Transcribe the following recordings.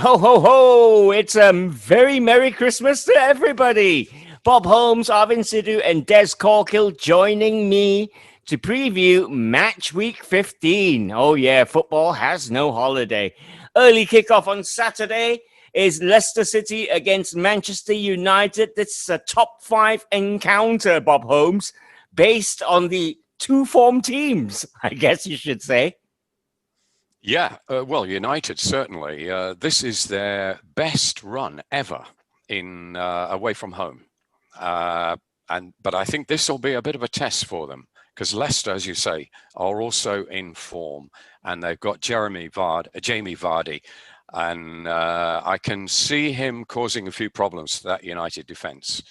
Ho, ho, ho! It's a very Merry Christmas to everybody. Bob Holmes, Arvin Sidhu, and Des Corkill joining me to preview Match Week 15. Oh yeah, football has no holiday. Early kickoff on Saturday is Leicester City against Manchester United. This is a top 5 encounter, Bob Holmes, based on the two form teams, I guess you should say. Yeah, well, United certainly. This is their best run ever in away from home, but I think this will be a bit of a test for them because Leicester, as you say, are also in form, and they've got Jamie Vardy, and I can see him causing a few problems to that United defence.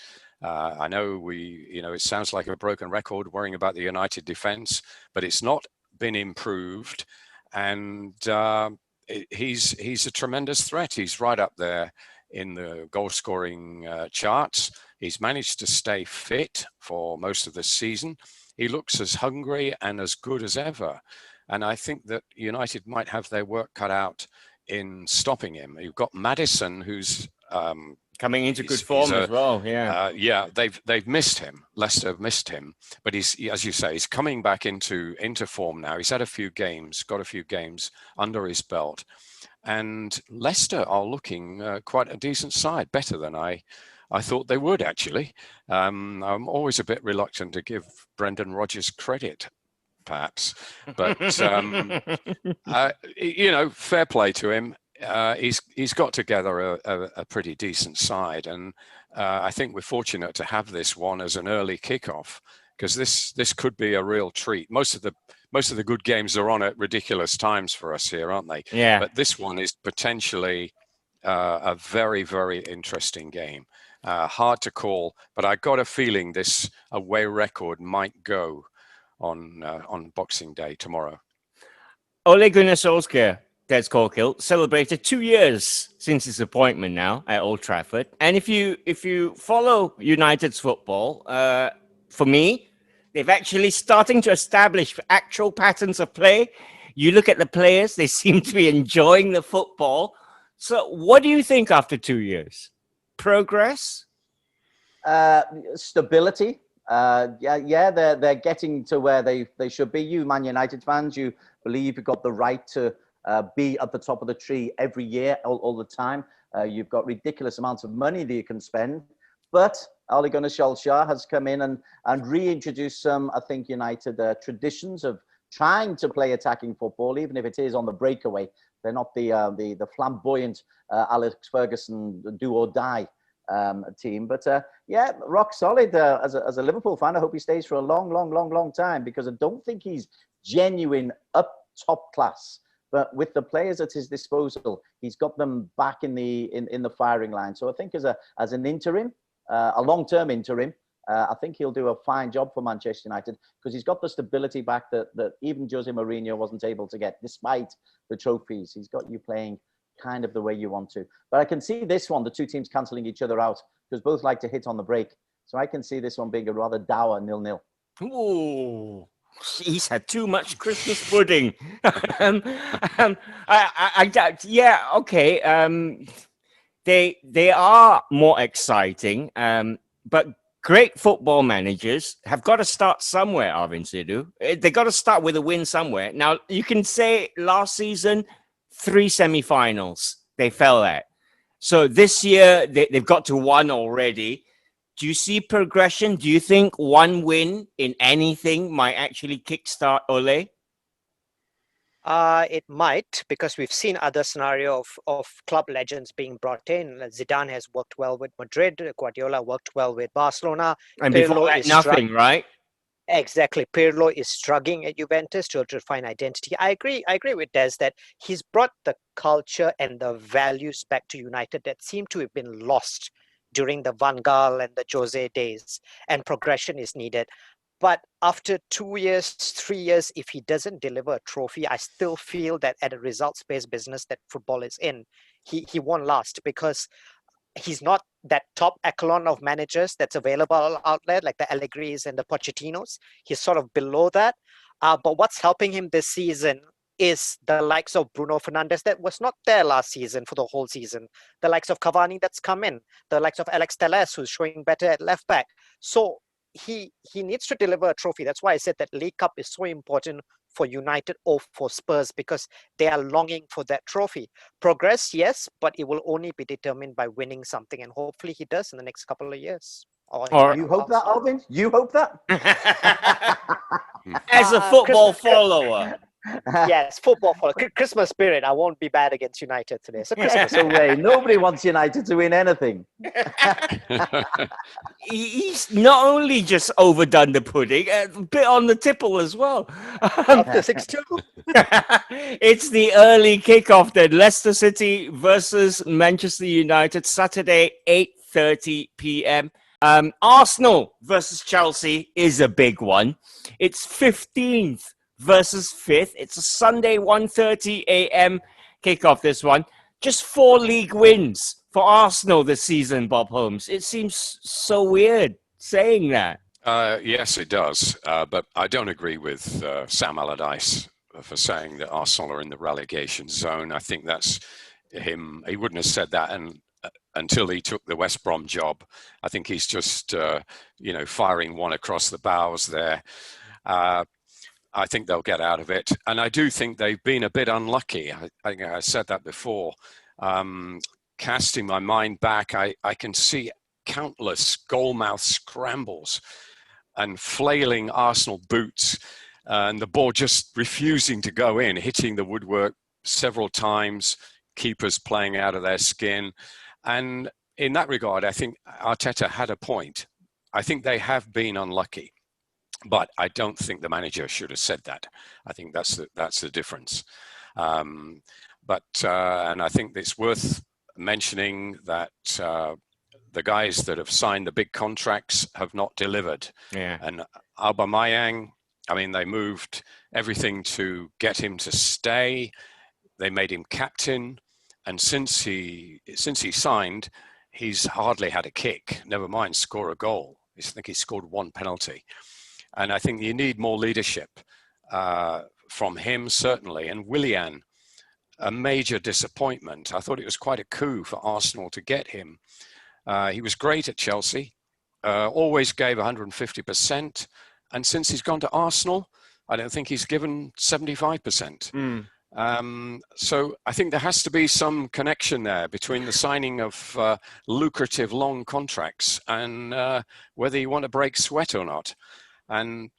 I know it sounds like a broken record worrying about the United defence, but it's not been improved. And he's a tremendous threat. He's right up there in the goal-scoring charts. He's managed to stay fit for most of the season. He looks as hungry and as good as ever. And I think that United might have their work cut out in stopping him. You've got Maddison, who's coming into good form as well. Yeah, they've missed him. Leicester have missed him, but he's, as you say, he's coming back into form now. He's had got a few games under his belt, and Leicester are looking quite a decent side, better than I thought they would actually. I'm always a bit reluctant to give Brendan Rodgers credit, perhaps, but fair play to him. He's got together a pretty decent side, and I think we're fortunate to have this one as an early kickoff because this could be a real treat. Most of the good games are on at ridiculous times for us here, aren't they? Yeah. But this one is potentially a very, very interesting game. Hard to call, but I got a feeling this away record might go on Boxing Day tomorrow. Ole Gunnar Solskjær, Des Corkill, celebrated 2 years since his appointment now at Old Trafford. And if you follow United's football, for me, they've actually starting to establish actual patterns of play. You look at the players, they seem to be enjoying the football. So what do you think after 2 years? Progress? Stability. They're getting to where they should be. You Man United fans, you believe you've got the right to be at the top of the tree every year, all the time. You've got ridiculous amounts of money that you can spend. But Ole Gunnar Solskjær has come in and reintroduced some, I think, United traditions of trying to play attacking football, even if it is on the breakaway. They're not the flamboyant Alex Ferguson do or die team. But rock solid. As a Liverpool fan, I hope he stays for a long time, because I don't think he's genuine up top class. But with the players at his disposal, he's got them back in the firing line. So I think as an interim, a long-term interim, I think he'll do a fine job for Manchester United, because he's got the stability back that even Jose Mourinho wasn't able to get, despite the trophies. He's got you playing kind of the way you want to. But I can see this one, the two teams cancelling each other out, because both like to hit on the break. So I can see this one being a rather dour 0-0. Ooh. He's had too much Christmas pudding. They are more exciting, but great football managers have got to start somewhere, Arvin Sidhu. They got to start with a win somewhere. Now, you can say last season, 3 semi-finals they fell at. So this year, they've got to 1 already. Do you see progression? Do you think 1 win in anything might actually kickstart Ole? It might, because we've seen other scenario of club legends being brought in. Zidane has worked well with Madrid. Guardiola worked well with Barcelona. And before that, nothing, right? Exactly. Pirlo is struggling at Juventus to find identity. I agree with Des that he's brought the culture and the values back to United that seem to have been lost during the Van Gaal and the Jose days, and progression is needed. But after 2 years, 3 years, if he doesn't deliver a trophy, I still feel that at a results-based business that football is in, he won't last, because he's not that top echelon of managers that's available out there, like the Allegris and the Pochettinos. He's sort of below that. But what's helping him this season is the likes of Bruno Fernandes that was not there last season for the whole season, the likes of Cavani that's come in, the likes of Alex Telles who's showing better at left back. So he needs to deliver a trophy. That's why I said that League Cup is so important for United or for Spurs, because they are longing for that trophy. Progress, yes, but it will only be determined by winning something, and hopefully he does in the next couple of years. Or You hope that, Alvin? You hope that? as a football Christmas, follower. yes, football for Christmas spirit. I won't be bad against United today. So Christmas. No way. Nobody wants United to win anything. He's not only just overdone the pudding, a bit on the tipple as well. Up to 6-2. It's the early kickoff then. Leicester City versus Manchester United, Saturday, 8:30 p.m. Arsenal versus Chelsea is a big one. It's 15th versus 5th. It's a Sunday, 1:30 a.m. kickoff, this one. Just 4 league wins for Arsenal this season, Bob Holmes. It seems so weird saying that. Yes, it does. But I don't agree with Sam Allardyce for saying that Arsenal are in the relegation zone. I think that's him. He wouldn't have said that until he took the West Brom job. I think he's just, firing one across the bows there. I think they'll get out of it. And I do think they've been a bit unlucky. I think I said that before. Casting my mind back, I can see countless goalmouth scrambles and flailing Arsenal boots, and the ball just refusing to go in, hitting the woodwork several times, keepers playing out of their skin. And in that regard, I think Arteta had a point. I think they have been unlucky, but I don't think the manager should have said that. I think that's the difference. And I think it's worth mentioning that the guys that have signed the big contracts have not delivered. Yeah. And Aubameyang, I mean, they moved everything to get him to stay. They made him captain, and since he signed, he's hardly had a kick. Never mind score a goal. I think he scored 1 penalty, and I think you need more leadership from him certainly. And Willian, a major disappointment. I thought it was quite a coup for Arsenal to get him. He was great at Chelsea, always gave 150%. And since he's gone to Arsenal, I don't think he's given 75%. So I think there has to be some connection there between the signing of lucrative long contracts and whether you want to break sweat or not. And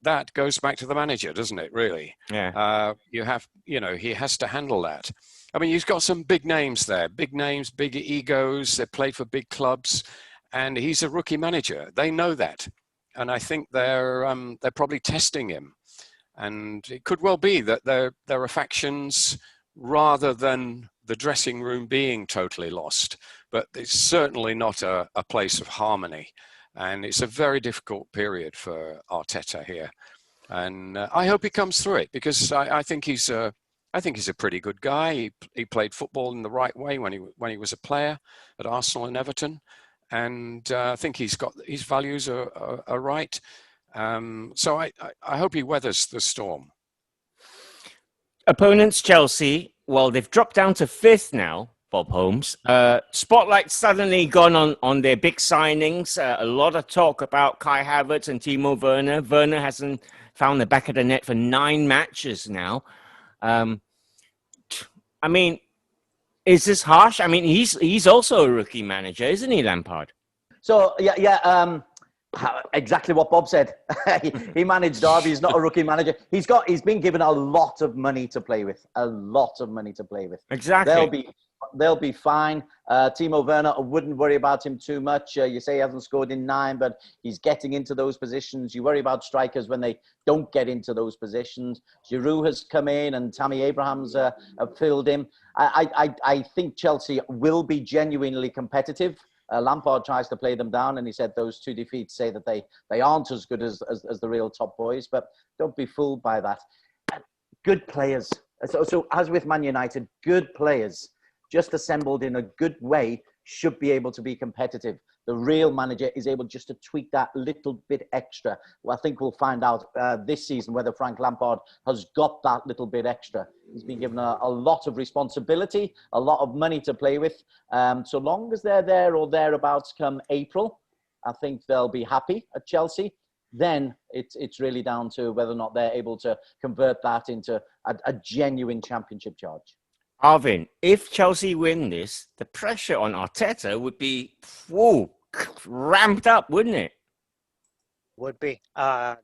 that goes back to the manager, doesn't it, really? Yeah. He has to handle that. I mean, he's got some big names there, big egos. They played for big clubs, and he's a rookie manager. They know that, and I think they're probably testing him. And it could well be that there are factions rather than the dressing room being totally lost. But it's certainly not a place of harmony, and it's a very difficult period for Arteta here. And I hope he comes through it, because I think he's a pretty good guy. He played football in the right way when he was a player at Arsenal and Everton, and I think he's got his values are right. So I hope he weathers the storm. Opponents Chelsea. Well, they've dropped down to 5th now, Bob Holmes. Spotlight suddenly gone on their big signings. A lot of talk about Kai Havertz and Timo Werner. Werner hasn't found the back of the net for 9 matches now. I mean, is this harsh? I mean, he's also a rookie manager, isn't he, Lampard? So, exactly what Bob said. He managed Derby. He's not a rookie manager. He's been given a lot of money to play with. Exactly. They'll be fine. Timo Werner, I wouldn't worry about him too much. You say he hasn't scored in 9, but he's getting into those positions. You worry about strikers when they don't get into those positions. Giroud has come in, and Tammy Abrahams have filled him. I think Chelsea will be genuinely competitive. Lampard tries to play them down, and he said those 2 defeats say that they aren't as good as the real top boys, but don't be fooled by that. Good players. So as with Man United, good players just assembled in a good way should be able to be competitive. the real manager is able just to tweak that little bit extra. Well, I think we'll find out this season whether Frank Lampard has got that little bit extra. He's been given a lot of responsibility, a lot of money to play with. So long as they're there or thereabouts come April, I think they'll be happy at Chelsea. Then it's really down to whether or not they're able to convert that into a genuine championship charge. Arvin, if Chelsea win this, the pressure on Arteta would be ramped up, wouldn't it? Would be.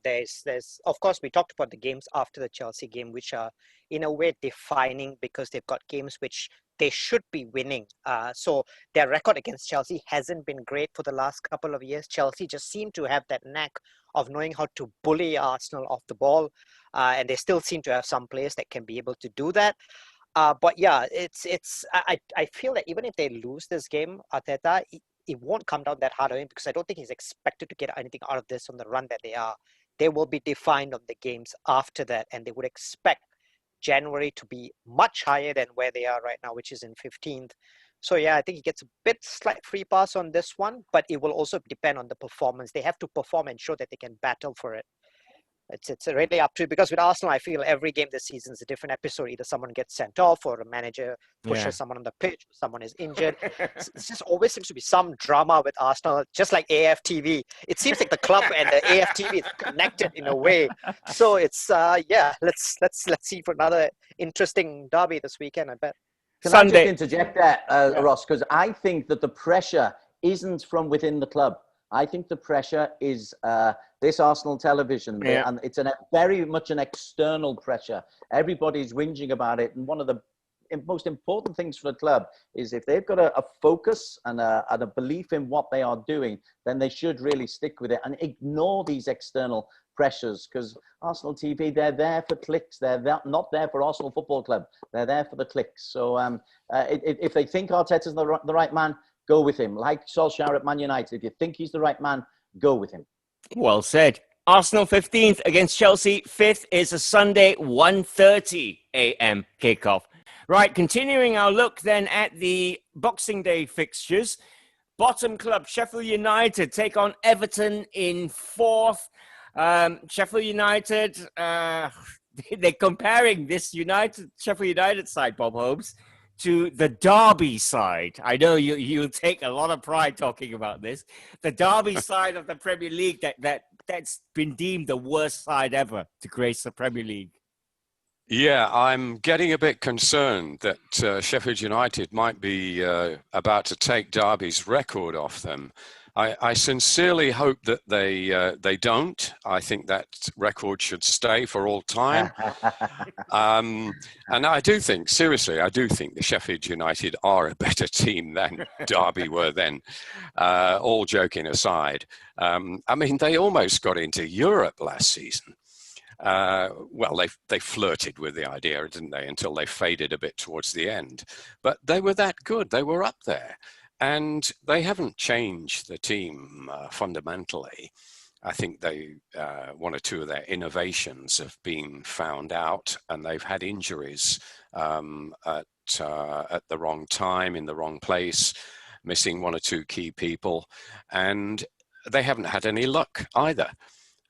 There's of course, we talked about the games after the Chelsea game, which are in a way defining because they've got games which they should be winning. So their record against Chelsea hasn't been great for the last couple of years. Chelsea just seem to have that knack of knowing how to bully Arsenal off the ball, and they still seem to have some players that can be able to do that. But yeah, I feel that even if they lose this game, Arteta, it won't come down that hard on him because I don't think he's expected to get anything out of this on the run that they are. They will be defined on the games after that, and they would expect January to be much higher than where they are right now, which is in 15th. So yeah, I think he gets a slight free pass on this one, but it will also depend on the performance. They have to perform and show that they can battle for it. It's really up to it, because with Arsenal, I feel every game this season is a different episode. Either someone gets sent off, or a manager pushes someone on the pitch, or someone is injured. It just always seems to be some drama with Arsenal, just like AFTV. It seems like the club and the AFTV is connected in a way. So it's let's see for another interesting derby this weekend, I bet. Can I just interject there, Ross? Because I think that the pressure isn't from within the club. I think the pressure is this Arsenal television, and it's very much an external pressure. Everybody's whinging about it, and one of the most important things for the club is if they've got a focus and a belief in what they are doing, then they should really stick with it and ignore these external pressures, because Arsenal TV, they're there for clicks. They're not there for Arsenal Football Club. They're there for the clicks. So if they think Arteta's the right man, go with him. Like Solskjær at Man United, if you think he's the right man, go with him. Well said. Arsenal 15th against Chelsea. 5th is a Sunday 1:30 a.m. kickoff. Right, continuing our look then at the Boxing Day fixtures. Bottom club, Sheffield United, take on Everton in 4th. Sheffield United, they're comparing this Sheffield United side, Bob Holmes, to the Derby side. I know you'll take a lot of pride talking about this. The Derby side of the Premier League that's been deemed the worst side ever to grace the Premier League. Yeah, I'm getting a bit concerned that Sheffield United might be about to take Derby's record off them. I sincerely hope that they don't. I think that record should stay for all time. And I do think the Sheffield United are a better team than Derby were then, all joking aside. I mean, they almost got into Europe last season. Well, they flirted with the idea, didn't they, until they faded a bit towards the end. But they were that good. They were up there. And they haven't changed the team fundamentally. I think one or two of their innovations have been found out, and they've had injuries at the wrong time, in the wrong place, missing one or two key people, and they haven't had any luck either.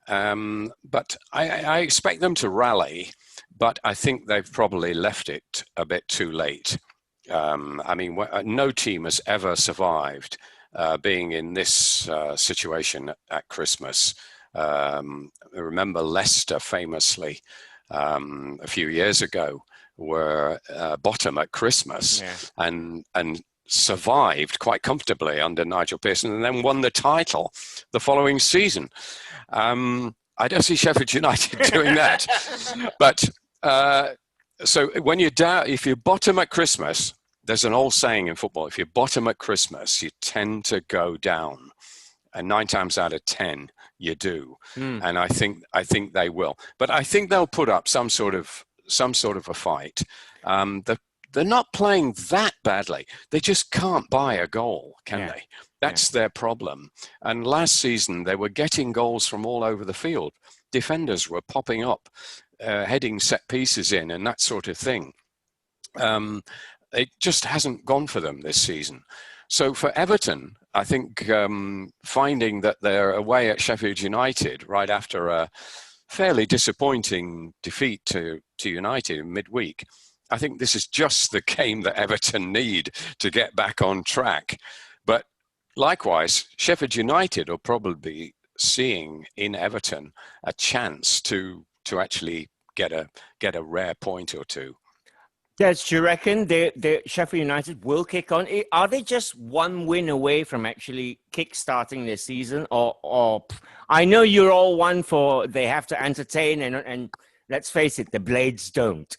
But I expect them to rally, but I think they've probably left it a bit too late. I mean, no team has ever survived being in this situation at Christmas. Remember Leicester famously a few years ago were bottom at Christmas and survived quite comfortably under Nigel Pearson and then won the title the following season. I don't see Sheffield United doing that. But so when you're down, if you're bottom at Christmas, there's an old saying in football, if you're bottom at Christmas, you tend to go down. And 9 times out of 10, you do. And I think they will. But I think they'll put up some sort of a fight. They're not playing that badly. They just can't buy a goal, can they? That's their problem. And last season, they were getting goals from all over the field. Defenders were popping up, heading set pieces in and that sort of thing. It just hasn't gone for them this season. So for Everton, I think finding that they're away at Sheffield United right after a fairly disappointing defeat to United in midweek, I think this is just the game that Everton need to get back on track. But likewise, Sheffield United will probably be seeing in Everton a chance to actually get a rare point or two. Des, do you reckon the Sheffield United will kick on? Are they just one win away from actually kick-starting their season? Or I know you're all one for they have to entertain, and let's face it, the Blades don't.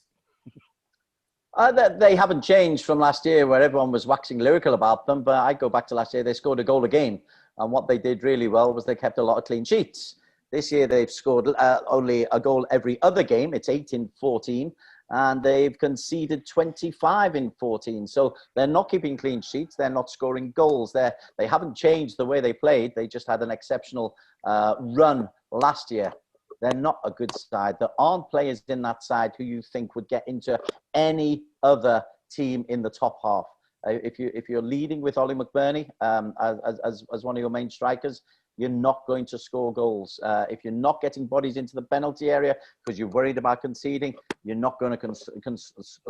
They haven't changed from last year where everyone was waxing lyrical about them, but I go back to last year, they scored a goal a game. And what they did really well was they kept a lot of clean sheets. This year they've scored only a goal every other game. It's 8 in 14. And they've conceded 25 in 14. So they're not keeping clean sheets. They're not scoring goals. They haven't changed the way they played. They just had an exceptional run last year. They're not a good side. There aren't players in that side who you think would get into any other team in the top half. If you're leading with Ollie McBurney as one of your main strikers, you're not going to score goals. If you're not getting bodies into the penalty area because you're worried about conceding, you're not going to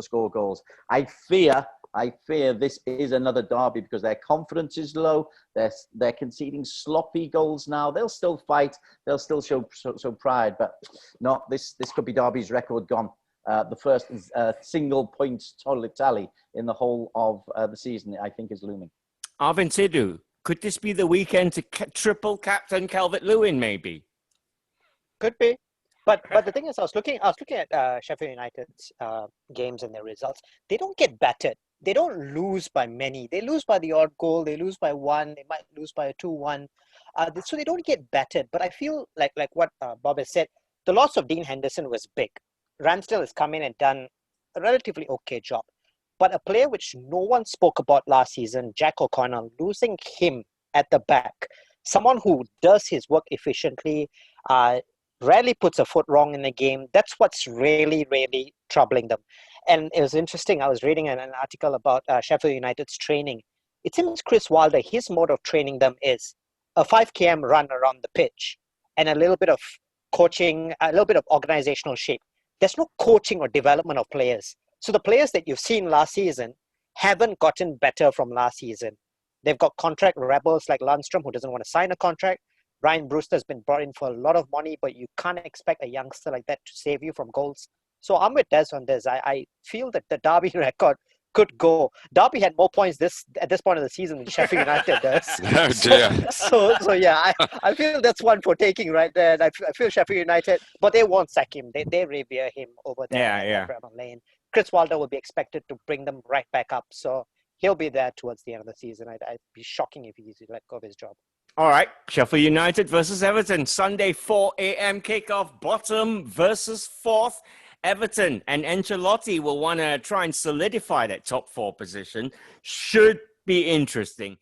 score goals. I fear this is another derby because their confidence is low. They're conceding sloppy goals now. They'll still fight. They'll still show pride. But no, this could be Derby's record gone. The first single point tally in the whole of the season, I think, is looming. Arvin Sidhu, could this be the weekend to triple captain Calvert-Lewin, maybe? Could be. But the thing is, I was looking at Sheffield United's games and their results. They don't get battered. They don't lose by many. They lose by the odd goal. They lose by 1. They might lose by a 2-1. So they don't get battered. But I feel like what Bob has said, the loss of Dean Henderson was big. Ramsdale has come in and done a relatively okay job. But a player which no one spoke about last season, Jack O'Connell, losing him at the back, someone who does his work efficiently, rarely puts a foot wrong in the game. That's what's really, really troubling them. And it was interesting. I was reading an article about Sheffield United's training. It seems Chris Wilder, his mode of training them is a 5 km run around the pitch and a little bit of coaching, a little bit of organizational shape. There's no coaching or development of players. So the players that you've seen last season haven't gotten better from last season. They've got contract rebels like Lundstrom, who doesn't want to sign a contract. Ryan Brewster's been brought in for a lot of money, but you can't expect a youngster like that to save you from goals. So I'm with Des on this. I feel that the Derby record could go. Derby had more points at this point of the season than Sheffield United does. Oh dear. So yeah, I feel that's one for taking right there. And I feel Sheffield United, but they won't sack him. They revere him over there at Bramall Lane. Chris Wilder will be expected to bring them right back up. So he'll be there towards the end of the season. I'd be shocking if he let go of his job. All right, Sheffield United versus Everton. Sunday, 4 a.m. kickoff. Bottom versus fourth. Everton and Ancelotti will want to try and solidify that top 4 position. Should be interesting.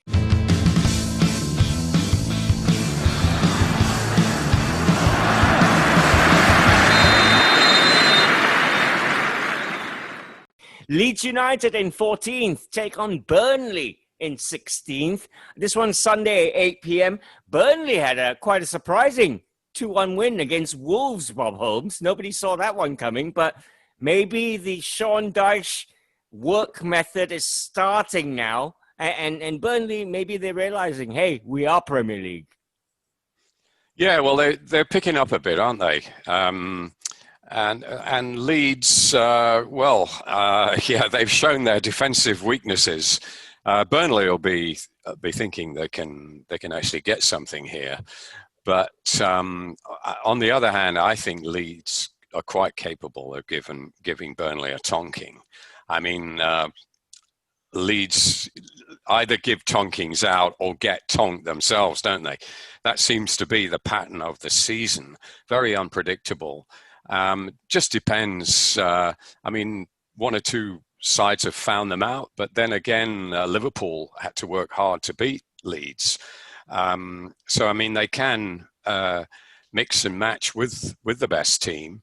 Leeds United in 14th take on Burnley in 16th. This one's Sunday at 8 p.m. Burnley had quite a surprising 2-1 win against Wolves, Bob Holmes. Nobody saw that one coming, but maybe the Sean Dyche work method is starting now. And Burnley, maybe they're realizing, hey, we are Premier League. Yeah, well, they're picking up a bit, aren't they? And Leeds, they've shown their defensive weaknesses. Burnley will be thinking they can actually get something here. But on the other hand, I think Leeds are quite capable of giving Burnley a tonking. I mean, Leeds either give tonkings out or get tonked themselves, don't they? That seems to be the pattern of the season. Very unpredictable. Just depends. I mean, one or two sides have found them out, but then again, Liverpool had to work hard to beat Leeds. So, I mean, they can mix and match with the best team.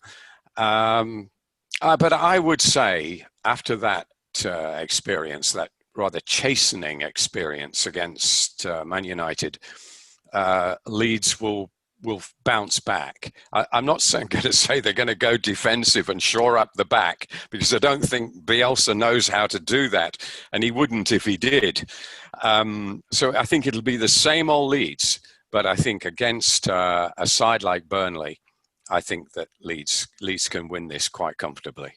But I would say after that experience, that rather chastening experience against Man United, Leeds will bounce back. I'm not going to say they're going to go defensive and shore up the back, because I don't think Bielsa knows how to do that, and he wouldn't if he did. So I think it'll be the same old Leeds, but I think against a side like Burnley, I think that Leeds can win this quite comfortably.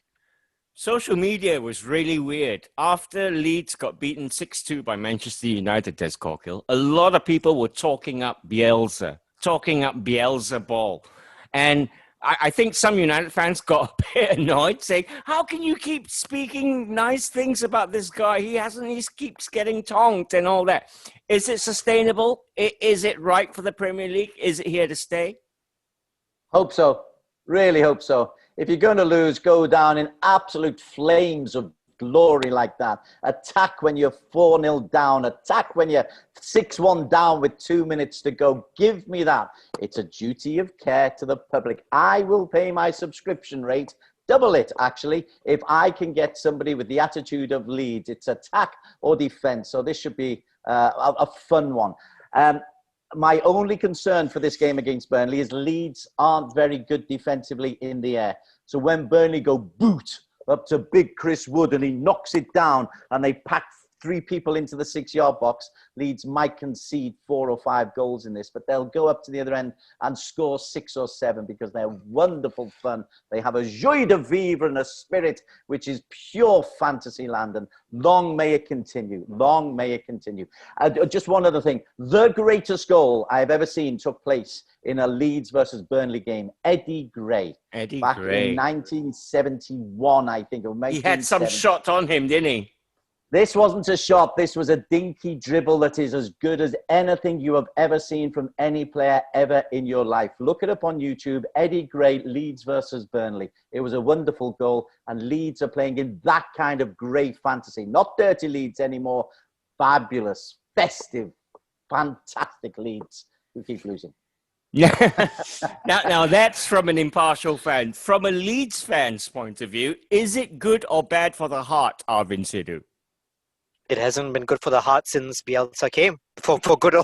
Social media was really weird. After Leeds got beaten 6-2 by Manchester United, Des Corkill, a lot of people were talking up Bielsa ball. And I think some United fans got a bit annoyed, saying, how can you keep speaking nice things about this guy? He keeps getting tonked and all that. Is it sustainable? Is it right for the Premier League? Is it here to stay? Hope so. Really hope so. If you're going to lose, go down in absolute flames of glory like that. Attack when you're 4-0 down. Attack when you're 6-1 down with 2 minutes to go. Give me that. It's a duty of care to the public. I will pay my subscription rate, double it actually, if I can get somebody with the attitude of Leeds. It's attack or defense. So this should be a fun one. My only concern for this game against Burnley is Leeds aren't very good defensively in the air. So when Burnley go boot up to big Chris Wood and he knocks it down and they pack 3 people into the 6-yard box, Leeds might concede 4 or 5 goals in this, but they'll go up to the other end and score 6 or 7 because they're wonderful fun. They have a joie de vivre and a spirit which is pure fantasy land, and long may it continue. Long may it continue. Just one other thing. The greatest goal I've ever seen took place in a Leeds versus Burnley game. Eddie Gray. Back in 1971, I think. Or he had some shot on him, didn't he? This wasn't a shot. This was a dinky dribble that is as good as anything you have ever seen from any player ever in your life. Look it up on YouTube. Eddie Gray, Leeds versus Burnley. It was a wonderful goal, and Leeds are playing in that kind of great fantasy. Not dirty Leeds anymore. Fabulous, festive, fantastic Leeds who keep losing. Yeah. now that's from an impartial fan. From a Leeds fan's point of view, is it good or bad for the heart, Arvin Sidhu? It hasn't been good for the heart since Bielsa came, for good or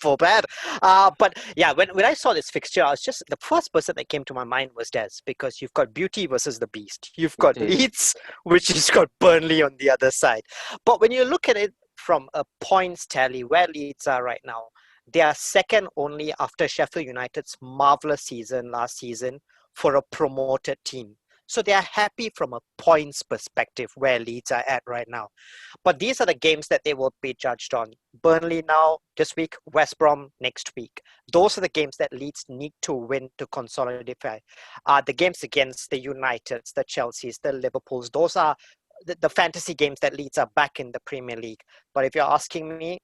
for bad. But yeah, when I saw this fixture, the first person that came to my mind was Des, because you've got Beauty versus the Beast. You've got Leeds, which has got Burnley on the other side. But when you look at it from a points tally, where Leeds are right now, they are second only after Sheffield United's marvellous season last season for a promoted team. So they are happy from a points perspective where Leeds are at right now. But these are the games that they will be judged on. Burnley now this week, West Brom next week. Those are the games that Leeds need to win to consolidate. The games against the Uniteds, the Chelseas, the Liverpools, those are the fantasy games that Leeds are back in the Premier League. But if you're asking me,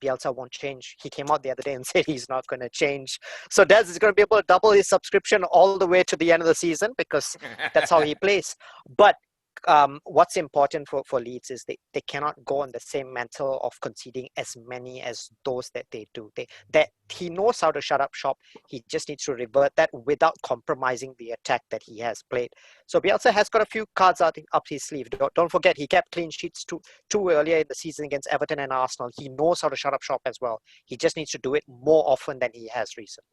Bielsa won't change. He came out the other day and said he's not going to change. So Des is going to be able to double his subscription all the way to the end of the season because that's how he plays. But what's important for Leeds is they cannot go on the same mantle of conceding as many as those that they do. That he knows how to shut up shop. He just needs to revert that without compromising the attack that he has played. So Bielsa has got a few cards up his sleeve. Don't forget, he kept clean sheets too earlier in the season against Everton and Arsenal. He knows how to shut up shop as well. He just needs to do it more often than he has recently.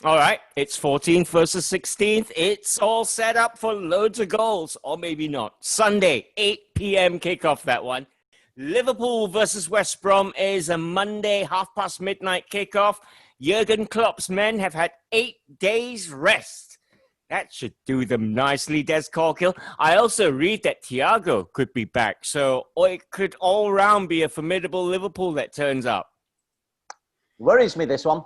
All right, it's 14th versus 16th. It's all set up for loads of goals, or maybe not. Sunday, 8 p.m. kickoff, that one. Liverpool versus West Brom is a Monday, midnight kickoff. Jurgen Klopp's men have had 8 days rest. That should do them nicely, Des Corkill. I also read that Thiago could be back, so it could all round be a formidable Liverpool that turns up. Worries me, this one.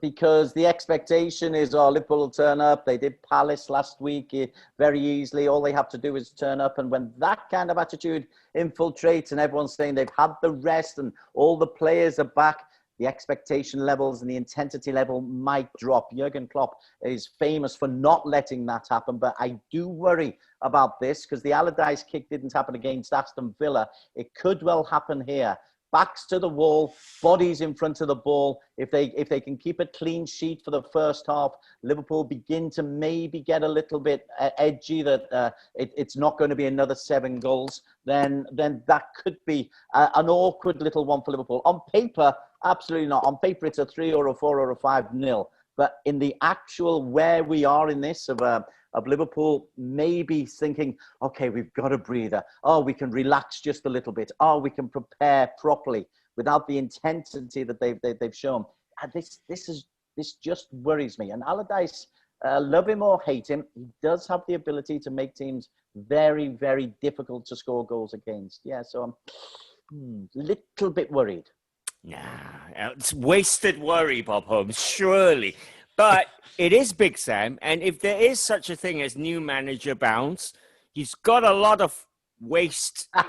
Because the expectation is, Liverpool will turn up. They did Palace last week very easily. All they have to do is turn up. And when that kind of attitude infiltrates and everyone's saying they've had the rest and all the players are back, the expectation levels and the intensity level might drop. Jurgen Klopp is famous for not letting that happen. But I do worry about this because the Allardyce kick didn't happen against Aston Villa. It could well happen here. backs to the wall, bodies in front of the ball. If they can keep a clean sheet for the first half, Liverpool begin to maybe get a little bit edgy that it's not going to be another 7 goals, then that could be an awkward little one for Liverpool. On paper, absolutely not. On paper, it's a 3 or a 4 or a 5-0. But in the actual where we are in this of Liverpool maybe thinking, okay, we've got a breather. Oh, we can relax just a little bit. Oh, we can prepare properly without the intensity that they've shown. And this just worries me. And Allardyce, love him or hate him, he does have the ability to make teams very, very difficult to score goals against. Yeah, so I'm a little bit worried. Nah, it's wasted worry, Bob Holmes, surely. But it is Big Sam, and if there is such a thing as new manager bounce, he's got a lot of waste for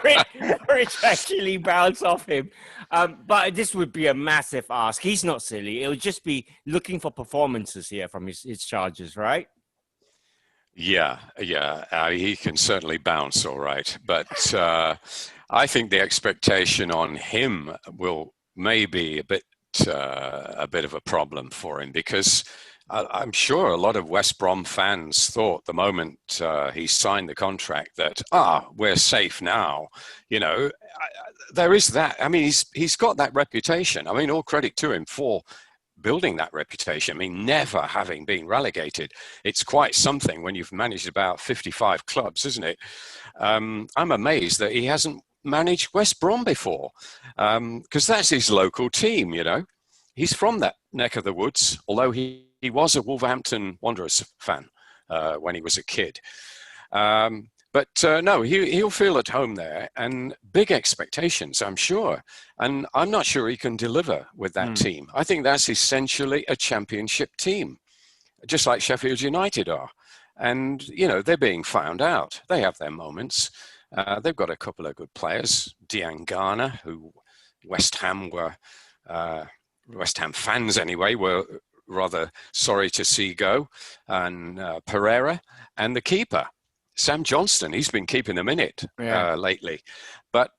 it to actually bounce off him. But this would be a massive ask. He's not silly. It'll just be looking for performances here from his charges, right? Yeah. He can certainly bounce, all right. But I think the expectation on him will maybe a bit of a problem for him, because I'm sure a lot of West Brom fans thought the moment he signed the contract that, we're safe now. You know, there is that. I mean, he's got that reputation. I mean, all credit to him for building that reputation. I mean, never having been relegated. It's quite something when you've managed about 55 clubs, isn't it? I'm amazed that he hasn't managed West Brom before, because that's his local team, you know. He's from that neck of the woods, although he was a Wolverhampton Wanderers fan when he was a kid. But no, he'll feel at home there, and big expectations, I'm sure. And I'm not sure he can deliver with that team. I think that's essentially a championship team, just like Sheffield United are. And, you know, they're being found out. They have their moments. They've got a couple of good players. Diangana, who West Ham fans anyway, were rather sorry to see go, and Pereira, and the keeper, Sam Johnston. He's been keeping them in it lately. But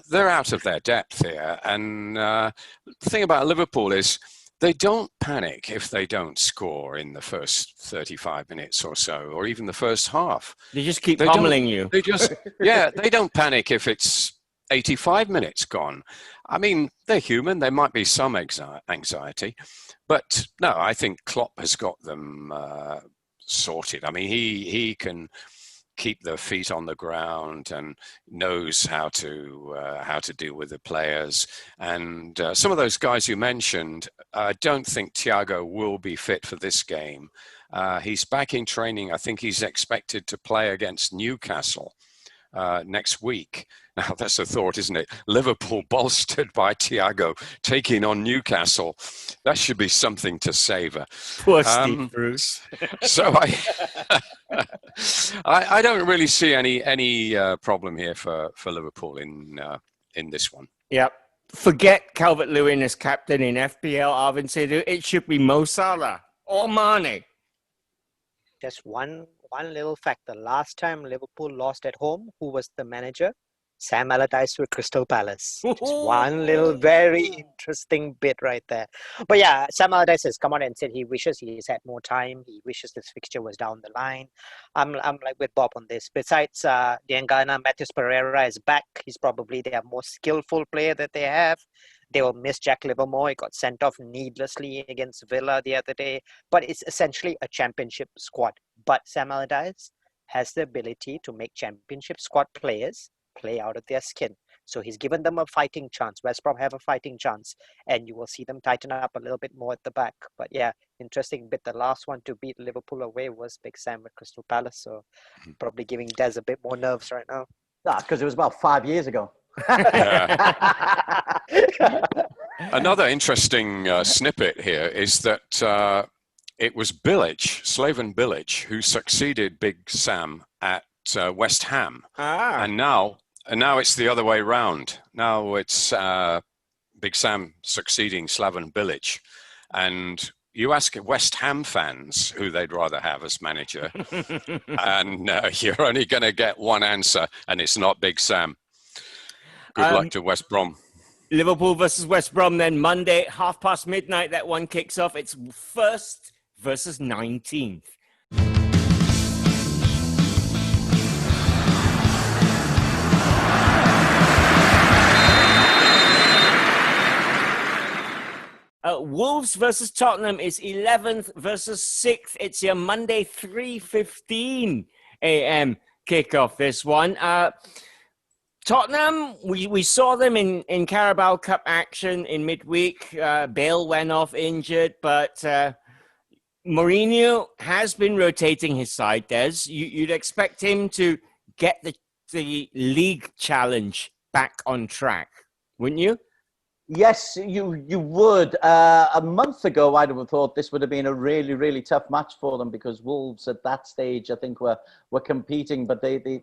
they're out of their depth here. And the thing about Liverpool is they don't panic if they don't score in the first 35 minutes or so, or even the first half. They just keep pummeling you. They just, they don't panic if it's 85 minutes gone. I mean, they're human. There might be some anxiety. But no, I think Klopp has got them sorted. I mean, he can keep their feet on the ground and knows how to deal with the players. And some of those guys you mentioned, I don't think Thiago will be fit for this game. He's back in training. I think he's expected to play against Newcastle next week. Now, that's a thought, isn't it? Liverpool bolstered by Thiago taking on Newcastle. That should be something to savour. Poor Steve Bruce. So I don't really see any problem here for Liverpool in this one. Yep. Forget Calvert-Lewin as captain in FPL, Arvin Sidhu. It should be Mo Salah or Mane. Just one little fact. The last time Liverpool lost at home, who was the manager? Sam Allardyce with Crystal Palace. Just one little very interesting bit right there. But yeah, Sam Allardyce has come out and said he wishes he had more time. He wishes this fixture was down the line. I'm like with Bob on this. Besides Diangana, Matheus Pereira is back. He's probably their most skillful player that they have. They will miss Jack Livermore. He got sent off needlessly against Villa the other day. But it's essentially a championship squad. But Sam Allardyce has the ability to make championship squad players play out of their skin. So he's given them a fighting chance. West Brom have a fighting chance, and you will see them tighten up a little bit more at the back. But yeah, interesting bit. The last one to beat Liverpool away was Big Sam with Crystal Palace. So probably giving Des a bit more nerves right now. Because it was about 5 years ago. Another interesting snippet here is that it was Slaven Bilic, who succeeded Big Sam at West Ham. And now it's the other way round. Now it's Big Sam succeeding Slaven Bilic. And you ask West Ham fans who they'd rather have as manager, and you're only going to get one answer, and it's not Big Sam. Good luck to West Brom. Liverpool versus West Brom then Monday, midnight. That one kicks off. It's 1st versus 19th. Wolves versus Tottenham is 11th versus 6th. It's your Monday 3:15 a.m. kickoff, this one. Tottenham, we saw them in Carabao Cup action in midweek. Bale went off injured, but Mourinho has been rotating his side, Des. You'd expect him to get the league challenge back on track, wouldn't you? Yes, you would. A month ago, I'd have thought this would have been a really, really tough match for them because Wolves at that stage, I think, were competing, but they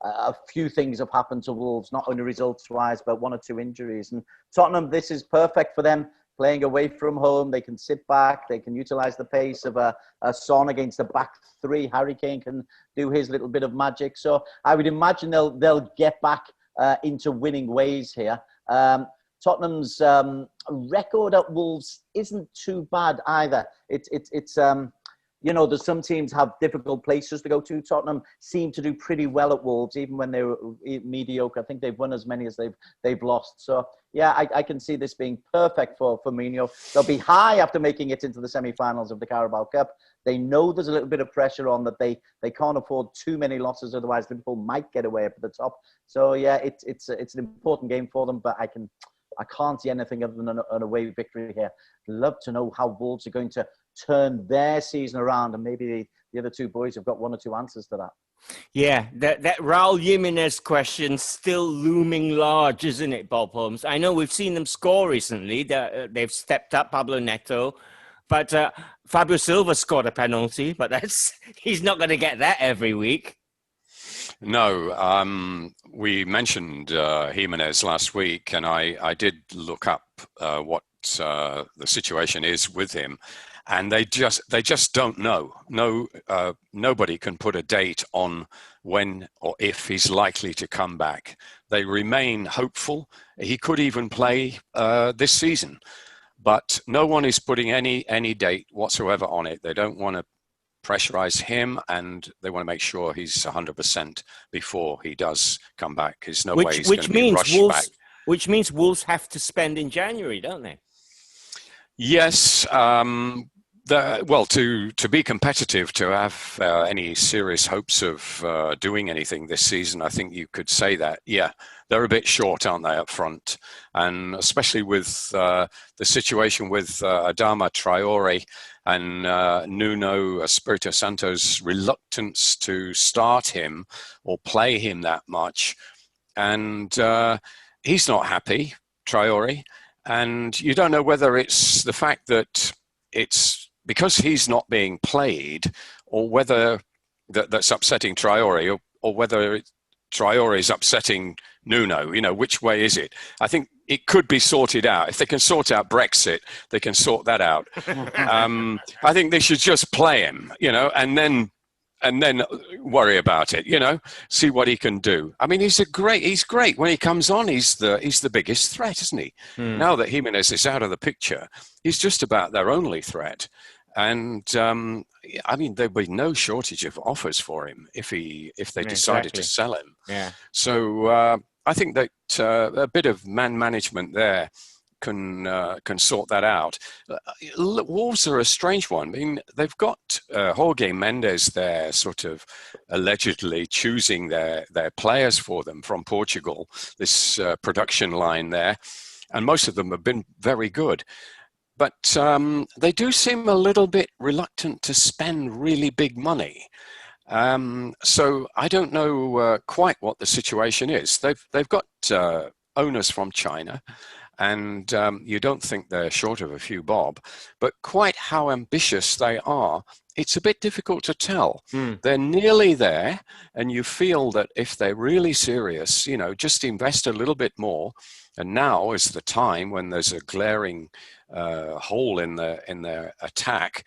a few things have happened to Wolves, not only results-wise, but 1 or 2 injuries. And Tottenham, this is perfect for them. Playing away from home, they can sit back, they can utilise the pace of a Son against the back three. Harry Kane can do his little bit of magic. So I would imagine they'll get back into winning ways here. Tottenham's record at Wolves isn't too bad either. It's there's some teams have difficult places to go to. Tottenham seem to do pretty well at Wolves, even when they were mediocre. I think they've won as many as they've lost. So yeah, I can see this being perfect for Mourinho. They'll be high after making it into the semi-finals of the Carabao Cup. They know there's a little bit of pressure on that they can't afford too many losses, otherwise Liverpool might get away up at the top. So yeah, it's an important game for them, but I can't see anything other than an away victory here. I'd love to know how Wolves are going to turn their season around, and maybe the other two boys have got 1 or 2 answers to that. Yeah, that Raul Jimenez question still looming large, isn't it, Bob Holmes? I know we've seen them score recently. They've stepped up, Pablo Neto. But Fabio Silva scored a penalty, but he's not going to get that every week. No, we mentioned Jimenez last week, and I did look up what the situation is with him, and they just don't know. No, nobody can put a date on when or if he's likely to come back. They remain hopeful. He could even play this season, but no one is putting any date whatsoever on it. They don't want to pressurize him, and they want to make sure he's 100% before he does come back. There's no way he's going to be rushed back. Which means Wolves have to spend in January, don't they? Yes. To be competitive, to have any serious hopes of doing anything this season, I think you could say that. Yeah, they're a bit short, aren't they, up front? And especially with the situation with Adama Traore and Nuno Espirito Santo's reluctance to start him or play him that much. And he's not happy, Traore. And you don't know whether it's the fact that it's because he's not being played, or whether that's upsetting Traore, or whether Traore is upsetting Nuno. Which way is it? I think it could be sorted out. If they can sort out Brexit, they can sort that out. I think they should just play him, and then worry about it, see what he can do. I mean, he's great. When he comes on, he's the biggest threat, isn't he? Now that Jimenez is out of the picture, he's just about their only threat. And I mean, there'll be no shortage of offers for him if they decided to sell him. Yeah. So I think that a bit of man management there can sort that out. Wolves are a strange one. I mean, they've got Jorge Mendes there, sort of allegedly choosing their players for them from Portugal, this production line there, and most of them have been very good. But they do seem a little bit reluctant to spend really big money. So I don't know quite what the situation is. They've got owners from China, and you don't think they're short of a few bob, but quite how ambitious they are, it's a bit difficult to tell. They're nearly there, and you feel that if they're really serious, just invest a little bit more. And now is the time when there's a glaring hole in their attack.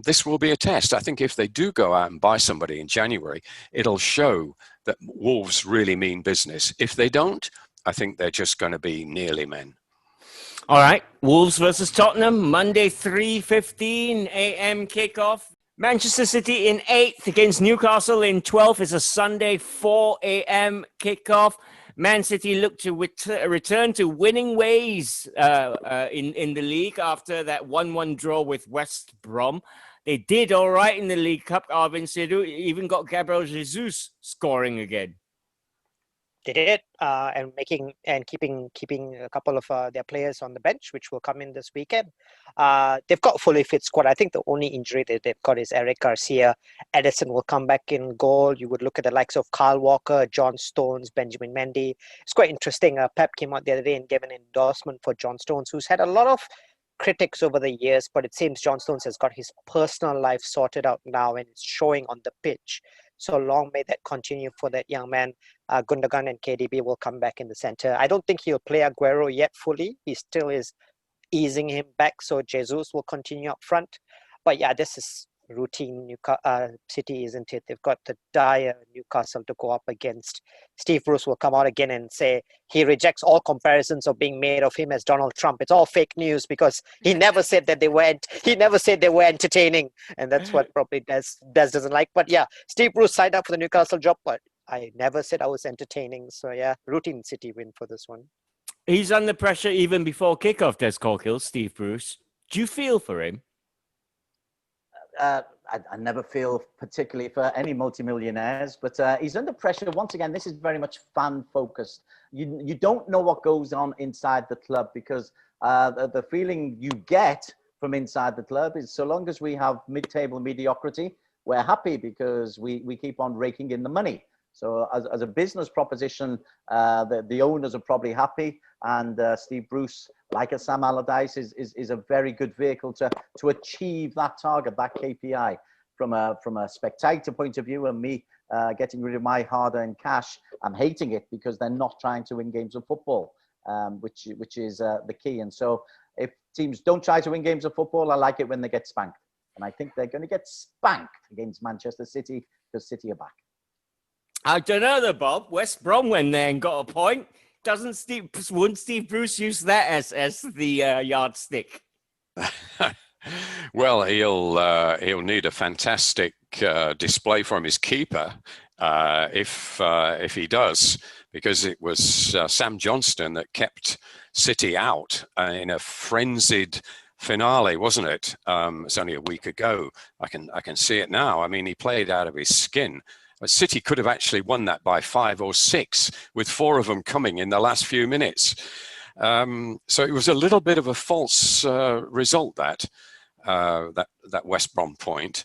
This will be a test. I think if they do go out and buy somebody in January, it'll show that Wolves really mean business. If they don't, I think they're just going to be nearly men. All right. Wolves versus Tottenham, Monday, 3:15 a.m. kickoff. Manchester City in 8th against Newcastle in 12th is a Sunday, 4 a.m. kickoff. Man City look to return to winning ways in the league after that 1-1 draw with West Brom. They did all right in the League Cup. Arvin Sidhu even got Gabriel Jesus scoring again. They did, and keeping a couple of their players on the bench, which will come in this weekend. They've got a fully fit squad. I think the only injury that they've got is Eric Garcia. Edison will come back in goal. You would look at the likes of Kyle Walker, John Stones, Benjamin Mendy. It's quite interesting. Pep came out the other day and gave an endorsement for John Stones, who's had a lot of critics over the years, but it seems John Stones has got his personal life sorted out now, and it's showing on the pitch. So long may that continue for that young man. Gundogan and KDB will come back in the center. I don't think he'll play Aguero yet fully. He still is easing him back, so Jesus will continue up front. But yeah, this is routine City, isn't it? They've got the dire Newcastle to go up against. Steve Bruce will come out again and say he rejects all comparisons of being made of him as Donald Trump. It's all fake news because he never said that they weren't. He never said they were entertaining, and that's what probably Des doesn't like. But yeah, Steve Bruce signed up for the Newcastle job, but I never said I was entertaining. So yeah, routine City win for this one. He's under pressure even before kickoff, Des Corkill, Steve Bruce. Do you feel for him? I never feel particularly for any multimillionaires, but he's under pressure. Once again, this is very much fan-focused. You don't know what goes on inside the club because the feeling you get from inside the club is so long as we have mid-table mediocrity, we're happy because we keep on raking in the money. So as a business proposition, the owners are probably happy, and Steve Bruce, like a Sam Allardyce, is a very good vehicle to achieve that target, that KPI. From a spectator point of view, and me getting rid of my hard-earned cash, I'm hating it because they're not trying to win games of football, which is the key. And so if teams don't try to win games of football, I like it when they get spanked. And I think they're going to get spanked against Manchester City because City are back. I don't know though, Bob. West Brom went there and got a point. Wouldn't Steve Bruce use that as the yardstick? Well, he'll need a fantastic display from his keeper if he does, because it was Sam Johnston that kept City out in a frenzied finale, wasn't it? It's only a week ago. I can see it now. I mean, he played out of his skin. City could have actually won that by 5 or 6, with 4 of them coming in the last few minutes. So it was a little bit of a false result, that West Brom point.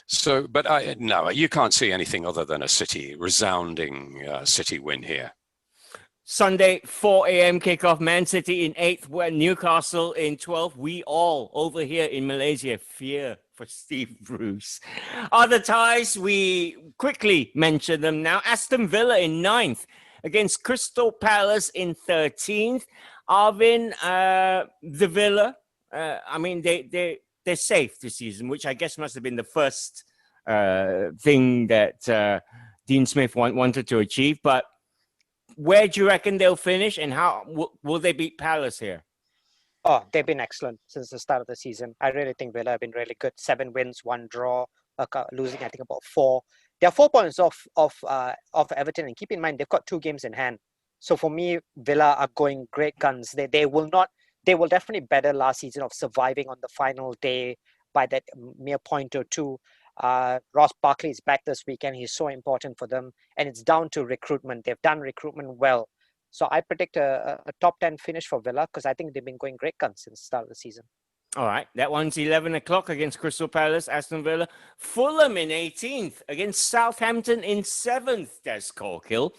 So, but no, you can't see anything other than a resounding City win here. Sunday, 4 a.m. kickoff. Man City in 8th, where Newcastle in 12th. We all over here in Malaysia fear for Steve Bruce. Other ties, we quickly mention them now. Aston Villa in 9th against Crystal Palace in 13th. Arvin, the Villa, I mean, they're safe this season, which I guess must have been the first thing that Dean Smith wanted to achieve. But where do you reckon they'll finish, and how will they beat Palace here? Oh, they've been excellent since the start of the season. I really think Villa have been really good. 7 wins, 1 draw, losing I think about 4. They are 4 points off Everton, and keep in mind they've got 2 games in hand. So for me, Villa are going great guns. They will definitely better last season of surviving on the final day by that mere point or 2. Ross Barkley is back this weekend. He's so important for them, and it's down to recruitment. They've done recruitment well. So I predict a top 10 finish for Villa because I think they've been going great guns since the start of the season. All right. That one's 11 o'clock against Crystal Palace, Aston Villa. Fulham in 18th against Southampton in 7th, Des Corkill.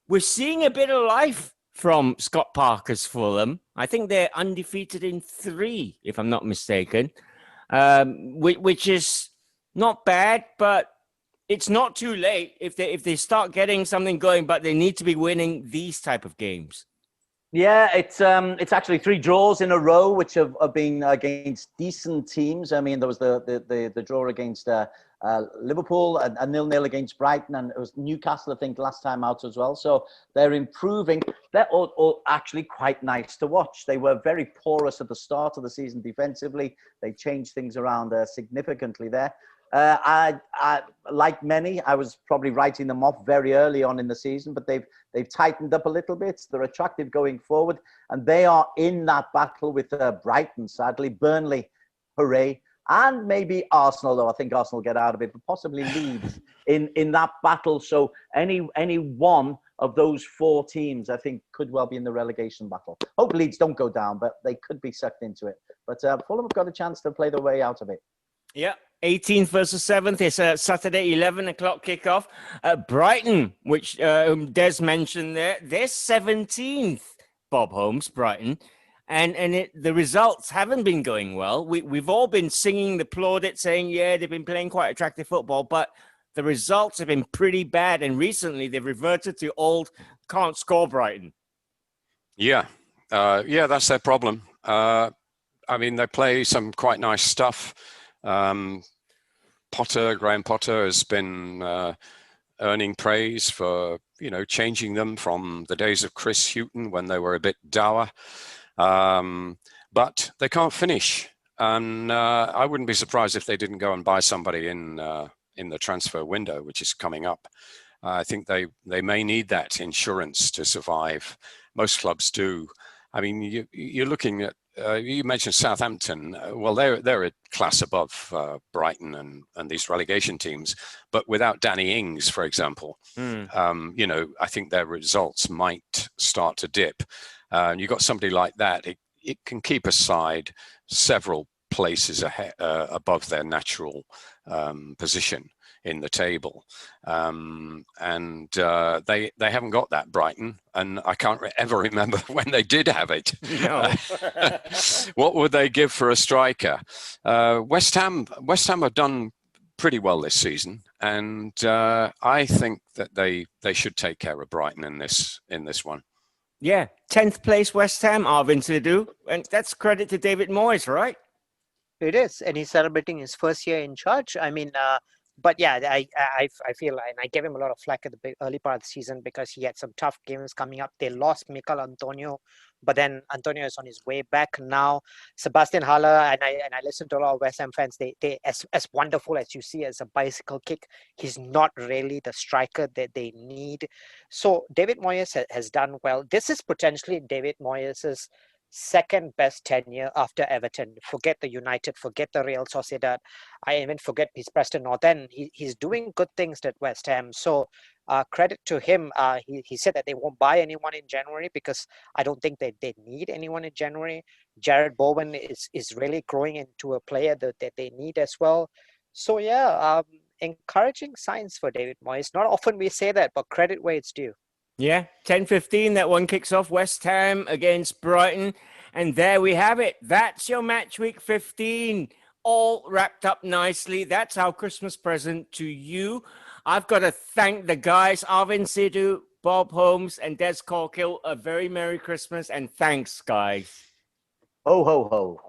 We're seeing a bit of life from Scott Parker's Fulham. I think they're undefeated in 3, if I'm not mistaken, which is not bad, but it's not too late if they start getting something going, but they need to be winning these type of games. Yeah, it's actually 3 draws in a row, which have been against decent teams. I mean, there was the draw against Liverpool, a 0-0 against Brighton, and it was Newcastle, I think, last time out as well. So they're improving. they're all actually quite nice to watch. They were very porous at the start of the season defensively. They changed things around significantly there. I like many, I was probably writing them off very early on in the season, but they've tightened up a little bit. They're attractive going forward, and they are in that battle with Brighton, sadly, Burnley, hooray, and maybe Arsenal, though I think Arsenal get out of it, but possibly Leeds in that battle. So any one of those four teams, I think, could well be in the relegation battle. Hope Leeds don't go down, but they could be sucked into it. But Fulham have got a chance to play their way out of it. Yeah, 18th versus 7th. It's a Saturday 11 o'clock kickoff. Brighton, which Des mentioned there, they're 17th, Bob Holmes, Brighton. And the results haven't been going well. We've all been singing the plaudits, saying, yeah, they've been playing quite attractive football, but the results have been pretty bad. And recently they've reverted to old can't score Brighton. Yeah, that's their problem. I mean, they play some quite nice stuff. Graham Potter has been earning praise for, changing them from the days of Chris Hughton when they were a bit dour. But they can't finish. And I wouldn't be surprised if they didn't go and buy somebody in the transfer window, which is coming up. I think they may need that insurance to survive. Most clubs do. I mean, you're looking at, you mentioned Southampton. Well, they're a class above Brighton and these relegation teams, but without Danny Ings, for example, I think their results might start to dip. You've got somebody like that, it can keep a side several places ahead, above their natural position in the table. And they haven't got that, Brighton, and I can't ever remember when they did have it. No. What would they give for a striker? West Ham have done pretty well this season, and I think that they should take care of Brighton in this one. Yeah, 10th place West Ham, Arvin to do, and that's credit to David Moyes, right? It is, and he's celebrating his first year in charge. I mean, but yeah, I feel, and I gave him a lot of flack at the early part of the season because he had some tough games coming up. They lost Mikel Antonio, but then Antonio is on his way back now. Sebastian Haller, and I listened to a lot of West Ham fans. They as wonderful as you see as a bicycle kick, he's not really the striker that they need. So David Moyes has done well. This is potentially David Moyes's second best tenure after Everton. Forget the United, forget the Real Sociedad. I even forget his Preston North End. He's doing good things at West Ham. So credit to him. He said that they won't buy anyone in January because I don't think they need anyone in January. Jared Bowen is really growing into a player that they need as well. So yeah, encouraging signs for David Moyes. Not often we say that, but credit where it's due. Yeah, 10:15, that one kicks off, West Ham against Brighton. And there we have it. That's your match week 15, all wrapped up nicely. That's our Christmas present to you. I've got to thank the guys, Arvin Sidhu, Bob Holmes, and Des Corkill. A very Merry Christmas, and thanks, guys. Ho, ho, ho.